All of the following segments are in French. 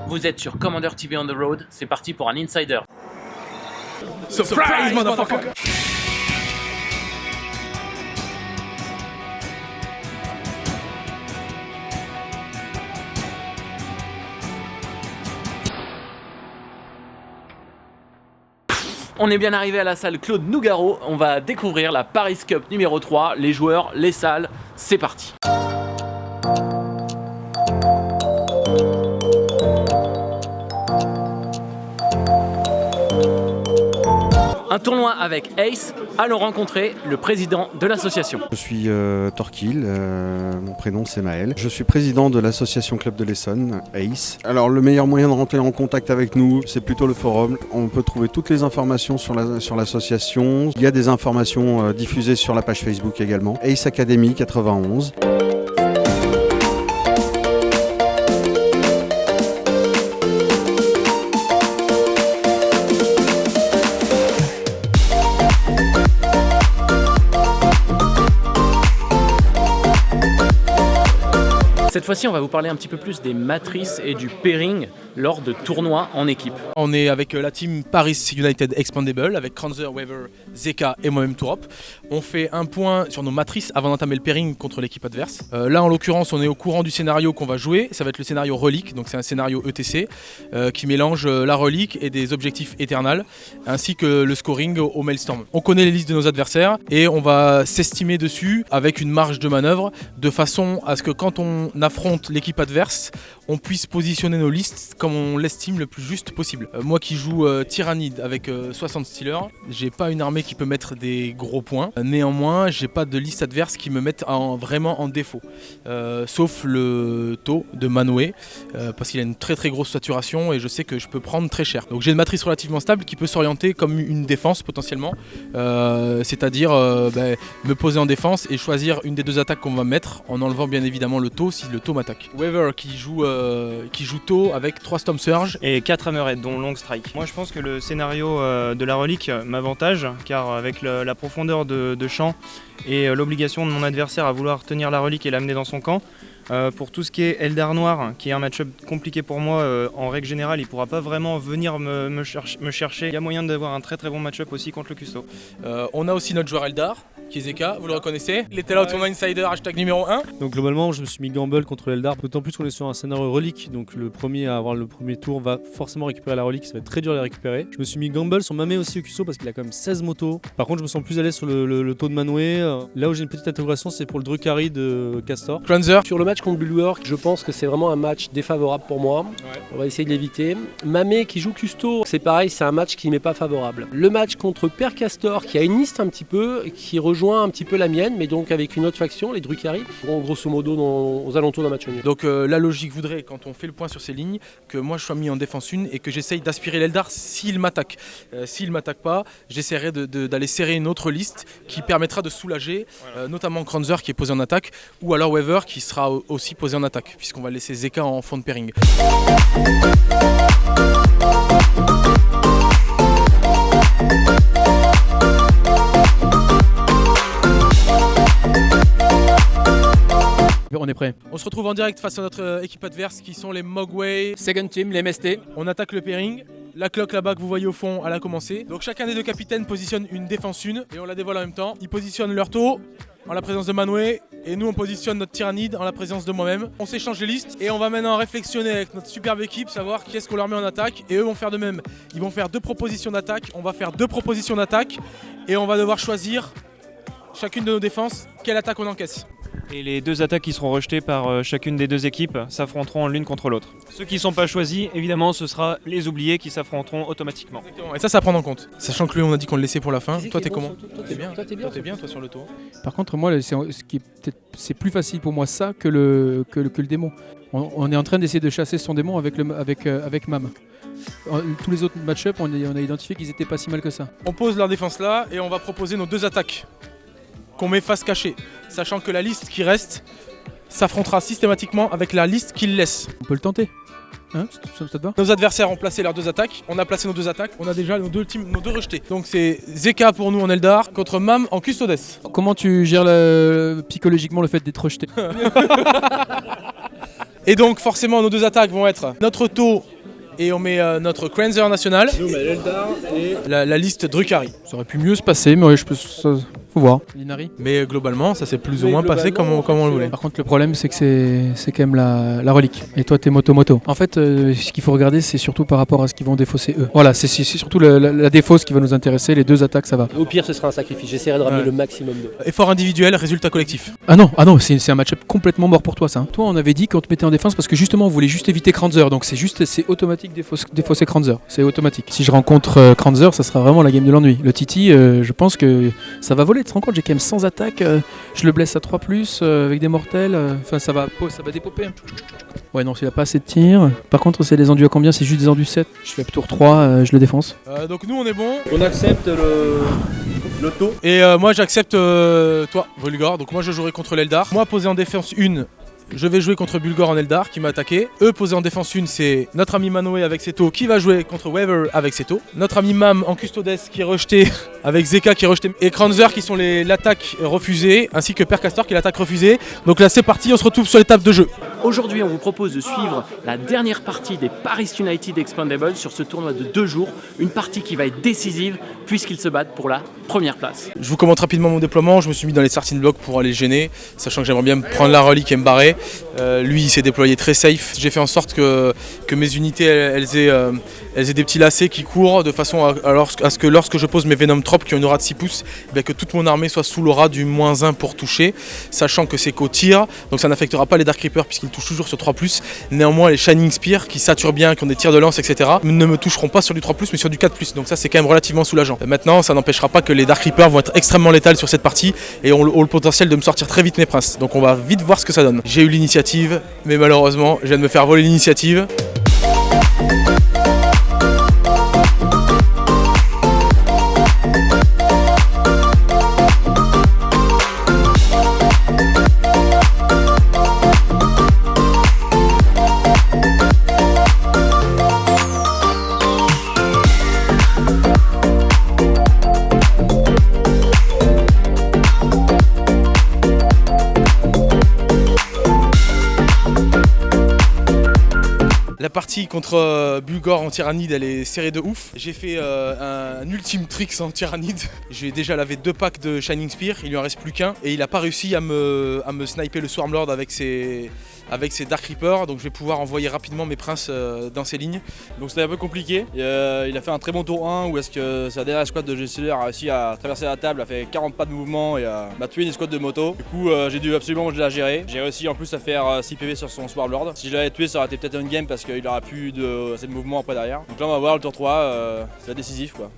Vous êtes sur Commander TV on the road, c'est parti pour un Insider. Surprise, motherfucker! On est bien arrivé à la salle Claude Nougaro, on va découvrir la Paris Cup numéro 3, les joueurs, les salles, c'est parti. Un tournoi avec Ace, allons rencontrer le président de l'association. Je suis Torquil, mon prénom c'est Maël. Je suis président de l'association Club de l'Essonne, Ace. Alors le meilleur moyen de rentrer en contact avec nous, c'est plutôt le forum. On peut trouver toutes les informations sur l'association. Il y a des informations diffusées sur la page Facebook également. Ace Academy 91. Cette fois-ci, on va vous parler un petit peu plus des matrices et du pairing lors de tournois en équipe. On est avec la team Paris United Expandable avec Kranzer, Weaver, Zeka et moi-même Tourop. On fait un point sur nos matrices avant d'entamer le pairing contre l'équipe adverse. Là en l'occurrence on est au courant du scénario qu'on va jouer, ça va être le scénario relique, donc c'est un scénario ETC qui mélange la relique et des objectifs éternels ainsi que le scoring au Maelstrom. On connaît les listes de nos adversaires et on va s'estimer dessus avec une marge de manœuvre de façon à ce que quand on affronte l'équipe adverse, on puisse positionner nos listes comme on l'estime le plus juste possible. Moi qui joue Tyrannide avec 60 Stealers, j'ai pas une armée qui peut mettre des gros points. Néanmoins, j'ai pas de liste adverse qui me mette vraiment en défaut. Sauf le taux de Manwë, parce qu'il a une très grosse saturation et je sais que je peux prendre très cher. Donc j'ai une matrice relativement stable qui peut s'orienter comme une défense potentiellement. C'est-à-dire me poser en défense et choisir une des deux attaques qu'on va mettre en enlevant bien évidemment le taux si le taux m'attaque. Weaver qui joue taux avec 3 Storm Surge et 4 Hammerhead dont Long Strike. Moi je pense que le scénario de la relique m'avantage car avec la profondeur de champ et l'obligation de mon adversaire à vouloir tenir la relique et l'amener dans son camp, pour tout ce qui est Eldar Noir, qui est un match-up compliqué pour moi, en règle générale, il ne pourra pas vraiment venir me chercher. Il y a moyen d'avoir un très bon match-up aussi contre le Custo. On a aussi notre joueur Eldar, qui est Zeka, vous le reconnaissez. Il était là au tournoi Insider, hashtag numéro 1. Donc globalement, je me suis mis gamble contre l'Eldar, d'autant plus qu'on est sur un scénario relique, donc le premier à avoir le premier tour va forcément récupérer la relique, ça va être très dur à la récupérer. Je me suis mis gamble sur Mamé aussi au Custo parce qu'il a quand même 16 motos. Par contre, je me sens plus à l'aise sur le taux de Manwë. Là où j'ai une petite interrogation, c'est pour le Drukhari de Castor. Kranzer. Sur le match contre Bulwark, je pense que c'est vraiment un match défavorable pour moi. Ouais. On va essayer de l'éviter. Mamé qui joue Custo, c'est pareil, c'est un match qui m'est pas favorable. Le match contre Père Castor qui a une liste un petit peu, qui rejoint un petit peu la mienne, mais donc avec une autre faction, les Drukhari, grosso modo aux alentours d'un match nul. Donc la logique voudrait, quand on fait le point sur ces lignes, que moi je sois mis en défense 1 et que j'essaye d'aspirer l'Eldar s'il m'attaque. S'il m'attaque pas, j'essaierai d'aller serrer une autre liste qui permettra de soulager, notamment Kranzer qui est posé en attaque, ou alors Weaver qui sera aussi posé en attaque, puisqu'on va laisser Zeka en fond de pairing. On est prêt. On se retrouve en direct face à notre équipe adverse qui sont les Mogwai. Second team, les MST. On attaque le pairing. La cloque là-bas que vous voyez au fond, elle a commencé. Donc chacun des deux capitaines positionne une défense 1 et on la dévoile en même temps. Ils positionnent leur taux en la présence de Manwë et nous on positionne notre Tyrannide en la présence de moi-même. On s'échange les listes et on va maintenant réflexionner avec notre superbe équipe, savoir qui est-ce qu'on leur met en attaque et eux vont faire de même. Ils vont faire 2 propositions d'attaque, on va faire 2 propositions d'attaque et on va devoir choisir chacune de nos défenses quelle attaque on encaisse. Et les 2 attaques qui seront rejetées par chacune des 2 équipes s'affronteront l'une contre l'autre. Ceux qui ne sont pas choisis, évidemment, ce sera les oubliés qui s'affronteront automatiquement. Exactement. Et ça à prendre en compte. Sachant que lui, on a dit qu'on le laissait pour la fin. Toi, t'es comment? Toi, t'es bien. Toi, t'es bien, toi, sur le tour. Par contre, moi, c'est plus facile pour moi ça que le démon. On est en train d'essayer de chasser son démon avec Mam. Tous les autres match-up, on a identifié qu'ils étaient pas si mal que ça. On pose leur défense là et on va proposer nos 2 attaques qu'on met face cachée, sachant que la liste qui reste s'affrontera systématiquement avec la liste qu'ils laissent. On peut le tenter. Hein, ça te va ? Nos adversaires ont placé leurs 2 attaques, on a placé nos 2 attaques, on a déjà nos 2 rejetés. Donc c'est Zeka pour nous en Eldar contre Mam en Custodes. Comment tu gères psychologiquement le fait d'être rejeté ? Et donc forcément nos deux attaques vont être notre Tau et on met notre Kranzer national. Nous, on met l'Eldar et La liste Drukhari. Ça aurait pu mieux se passer, mais ouais, faut voir. Linari. Mais globalement, ça s'est plus ou moins passé comme on le voulait. Par contre, le problème, c'est que c'est quand même la relique. Et toi, t'es moto-moto. En fait, ce qu'il faut regarder, c'est surtout par rapport à ce qu'ils vont défausser eux. Voilà, c'est surtout la défausse qui va nous intéresser. Les deux attaques, ça va. Au pire, ce sera un sacrifice. J'essaierai de ramener le maximum de. Effort individuel, résultat collectif. Ah non, c'est un match-up complètement mort pour toi, ça. Toi, on avait dit qu'on te mettait en défense parce que justement, on voulait juste éviter Kranzer. Donc c'est automatique défausser Kranzer. C'est automatique. Si je rencontre Kranzer, ça sera vraiment la game de l'ennui. Le Titi, je pense que ça va voler. Tu te rends compte, j'ai quand même 100 attaques. Je le blesse à 3+, avec des mortels. Enfin, ça va dépoper. Ouais, non, il a pas assez de tir. Par contre, c'est des endus à combien? C'est juste des endus 7. Je fais tour 3, je le défonce. Donc nous, on est bon. on accepte le taux. Et moi, j'accepte toi, Bulgor. Donc moi, je jouerai contre l'Eldar. Moi, posé en défense 1. Je vais jouer contre Bulgor en Eldar qui m'a attaqué. Eux posés en défense 1, c'est notre ami Manoé avec Seto qui va jouer contre Weaver avec Seto. Notre ami Mam en Custodes qui est rejeté avec Zeka qui est rejeté. Et Kranzer qui sont l'attaque refusée ainsi que Percastor qui est l'attaque refusée. Donc là c'est parti, on se retrouve sur l'étape de jeu. Aujourd'hui, on vous propose de suivre la dernière partie des Paris United Expandables sur ce tournoi de 2 jours. Une partie qui va être décisive puisqu'ils se battent pour la première place. Je vous commente rapidement mon déploiement. Je me suis mis dans les starting blocks pour aller gêner, sachant que j'aimerais bien prendre la relique et me barrer. Lui il s'est déployé très safe. J'ai fait en sorte que mes unités elles aient des petits lacets qui courent de façon à ce que lorsque je pose mes Venom Tropes qui ont une aura de 6 pouces, que toute mon armée soit sous l'aura du -1 pour toucher, sachant que c'est qu'au tir, donc ça n'affectera pas les Dark Reapers puisqu'ils touchent toujours sur 3+. Néanmoins les Shining Spear qui saturent bien, qui ont des tirs de lance, etc. ne me toucheront pas sur du 3+, mais sur du 4+. Donc ça c'est quand même relativement soulageant. Maintenant ça n'empêchera pas que les Dark Reapers vont être extrêmement létales sur cette partie et ont le potentiel de me sortir très vite mes princes. Donc on va vite voir ce que ça donne. J'ai eu l'initiative, mais malheureusement je viens de me faire voler l'initiative. La partie contre Bulgor en tyrannide, elle est serrée de ouf. J'ai fait un ultime tricks en tyrannide. J'ai déjà lavé 2 packs de Shining Spear, il lui en reste plus qu'un. Et il n'a pas réussi à me sniper le Swarmlord avec ses Dark Reapers. Donc je vais pouvoir envoyer rapidement mes princes dans ses lignes. Donc c'était un peu compliqué. Il a fait un très bon tour 1 où est-ce que sa dernière squad de GCR a réussi à traverser la table, a fait 40 pas de mouvement et m'a tué une squad de moto. Du coup j'ai dû absolument la gérer. J'ai réussi en plus à faire 6 PV sur son Swarmlord. Si je l'avais tué ça aurait été peut-être une game parce qu'il aura plus assez de mouvement après derrière. Donc là on va voir le tour 3, c'est décisif quoi.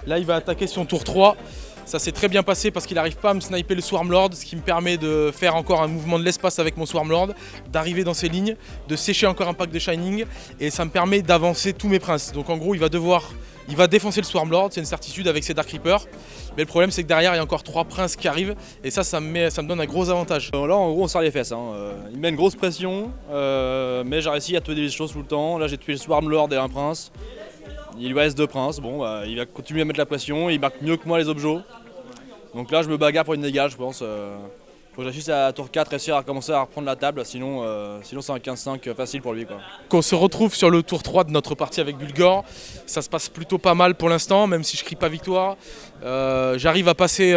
Là il va attaquer son tour 3. Ça s'est très bien passé parce qu'il n'arrive pas à me sniper le Swarmlord, ce qui me permet de faire encore un mouvement de l'espace avec mon Swarmlord, d'arriver dans ses lignes, de sécher encore un pack de Shining, et ça me permet d'avancer tous mes princes. Donc en gros il va défoncer le Swarmlord, c'est une certitude avec ses Dark Reapers. Mais le problème c'est que derrière il y a encore 3 princes qui arrivent, et ça me donne un gros avantage. Là en gros on serre les fesses, il met une grosse pression, mais j'ai réussi à tuer des choses tout le temps. Là j'ai tué le Swarmlord et un prince. Il lui reste 2 princes, bon il va continuer à mettre la pression, il marque mieux que moi les objets. Donc là je me bagarre pour une dégage je pense. Faut que j'assiste à tour 4 réussir à commencer à reprendre la table, sinon c'est un 15-5 facile pour lui quoi. Qu'on se retrouve sur le tour 3 de notre partie avec Bulgor, ça se passe plutôt pas mal pour l'instant, même si je crie pas victoire. J'arrive à passer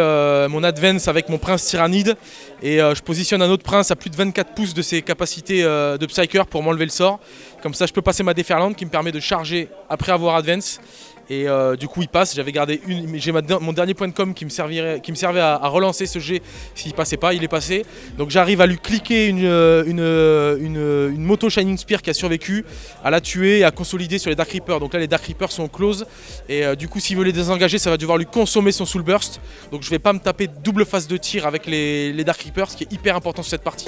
mon advance avec mon prince tyrannide et je positionne un autre prince à plus de 24 pouces de ses capacités de Psyker pour m'enlever le sort. Comme ça je peux passer ma déferlante qui me permet de charger après avoir advance. Et du coup il passe, j'avais gardé j'ai mon dernier point de com qui me servait à relancer ce jet s'il passait pas, il est passé. Donc j'arrive à lui cliquer une moto Shining Spear qui a survécu, à la tuer et à consolider sur les Dark Reapers. Donc là les Dark Reapers sont close et du coup s'il veut les désengager ça va devoir lui consommer son Soul Burst. Donc je vais pas me taper double phase de tir avec les Dark Reapers, ce qui est hyper important sur cette partie.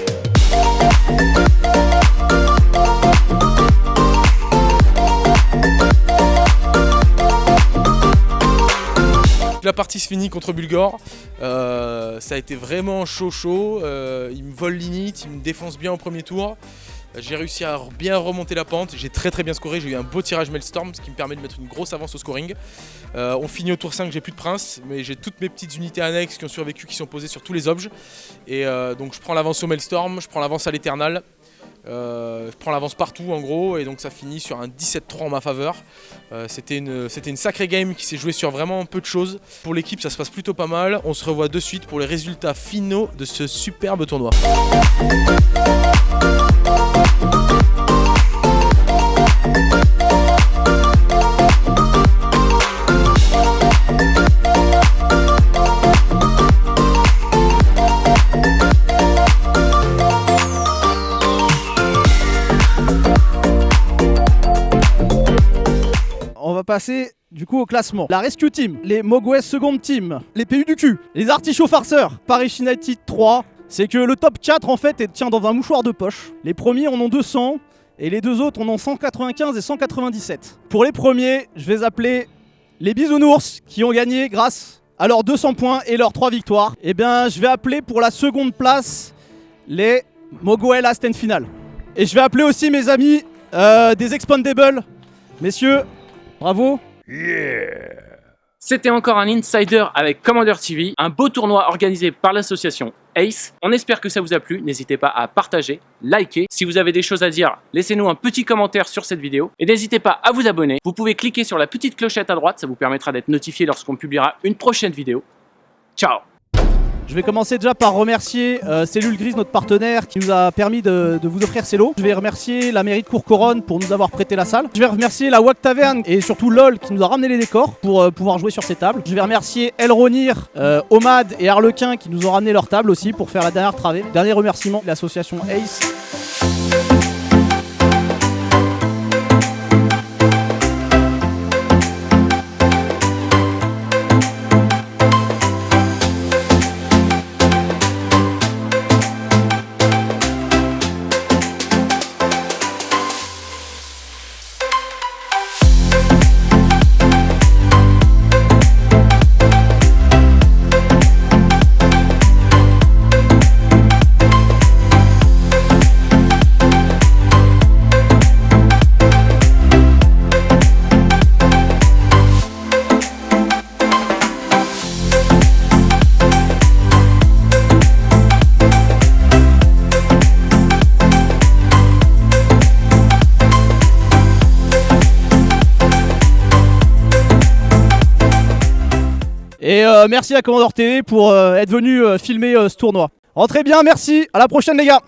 La partie se finit contre Bulgor, ça a été vraiment chaud, il me vole l'init, il me défonce bien au premier tour J'ai réussi à bien remonter la pente, j'ai très bien scoré, j'ai eu un beau tirage Maelstrom, ce qui me permet de mettre une grosse avance au scoring. On finit au tour 5, j'ai plus de prince, mais j'ai toutes mes petites unités annexes qui ont survécu, qui sont posées sur tous les objets. Et donc je prends l'avance au Maelstrom, je prends l'avance à l'Eternal, je prends l'avance partout en gros, et donc ça finit sur un 17-3 en ma faveur. C'était une sacrée game qui s'est jouée sur vraiment peu de choses. Pour l'équipe ça se passe plutôt pas mal, on se revoit de suite pour les résultats finaux de ce superbe tournoi. On va passer du coup au classement. La Rescue Team, les Mogwai Second Team, les PU du cul, les Artichauts Farceurs, Paris United 3. C'est que le top 4 en fait tient dans un mouchoir de poche. Les premiers en ont 200 et les deux autres en ont 195 et 197. Pour les premiers, je vais appeler les Bisounours qui ont gagné grâce à leurs 200 points et leurs 3 victoires. Et bien je vais appeler pour la seconde place les Mogwai Last and Final. Et je vais appeler aussi mes amis des Expandables. Messieurs, bravo. C'était encore un Insider avec Commander TV, un beau tournoi organisé par l'association Ace. On espère que ça vous a plu, n'hésitez pas à partager, liker. Si vous avez des choses à dire, laissez-nous un petit commentaire sur cette vidéo. Et n'hésitez pas à vous abonner. Vous pouvez cliquer sur la petite clochette à droite, ça vous permettra d'être notifié lorsqu'on publiera une prochaine vidéo. Ciao! Je vais commencer déjà par remercier Cellule Grise, notre partenaire, qui nous a permis de vous offrir ces lots. Je vais remercier la mairie de Courcouronne pour nous avoir prêté la salle. Je vais remercier la Wack Taverne et surtout LOL qui nous a ramené les décors pour pouvoir jouer sur ces tables. Je vais remercier Elronir, Omad et Harlequin qui nous ont ramené leur table aussi pour faire la dernière travée. Dernier remerciement de l'association Ace. Et merci à Commander TV pour être venu filmer ce tournoi. Rentrez bien, merci, à la prochaine les gars.